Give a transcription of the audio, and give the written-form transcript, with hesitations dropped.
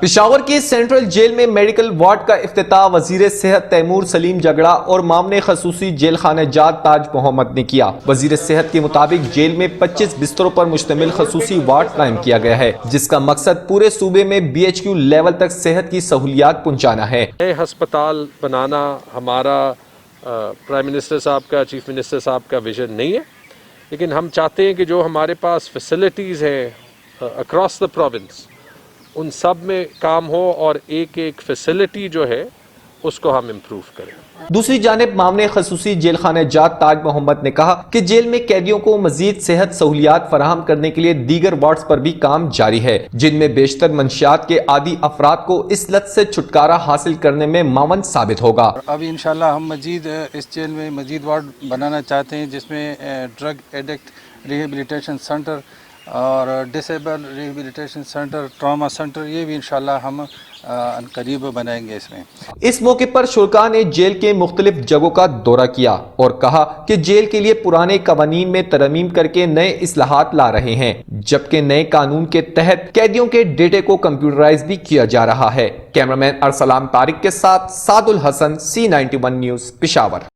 پشاور کی central jail میں medical ward کا افتتاح وزیر صحت تیمور سلیم جگڑا اور معاون خصوصی جیل خانہ جات تاج محمد نے کیا۔ وزیر صحت کے مطابق جیل میں 25 بستروں پر مشتمل خصوصی وارڈ قائم کیا گیا ہے، جس کا مقصد پورے صوبے میں BHQ لیول تک صحت کی سہولیات پہنچانا ہے۔ نئے ہسپتال بنانا ہمارا پرائم منسٹر صاحب کا، چیف منسٹر صاحب کا ویژن نہیں ہے، لیکن ہم چاہتے ہیں کہ جو ہمارے پاس فیسلٹیز ہیں اکراس دا پروونس ان سب میں کام ہو اور ایک ایک فیسلٹی جو ہے اس کو ہم امپروو کریں۔ دوسری جانب معاون خصوصی جیل خانہ جات تاج محمد نے کہا کہ جیل میں قیدیوں کو مزید صحت سہولیات فراہم کرنے کے لیے دیگر وارڈز پر بھی کام جاری ہے، جن میں بیشتر منشیات کے عادی افراد کو اس لت سے چھٹکارا حاصل کرنے میں معاون ثابت ہوگا۔ ابھی انشاءاللہ ہم مزید اس جیل میں مزید وارڈ بنانا چاہتے ہیں، جس میں ڈرگ ایڈکٹ ریہیبلیٹیشن سینٹر اور disable rehabilitation centre, trauma centre, یہ بھی انشاءاللہ ہم قریب بنائیں گے۔ اس موقع پر شرکاء نے جیل کے مختلف جگہوں کا دورہ کیا اور کہا کہ جیل کے لیے پرانے قوانین میں ترمیم کر کے نئے اصلاحات لا رہے ہیں، جبکہ نئے قانون کے تحت قیدیوں کے ڈیٹے کو کمپیوٹرائز بھی کیا جا رہا ہے۔ کیمرامین ارسلان طارق کے ساتھ سعد الحسن، C91 نیوز، پشاور۔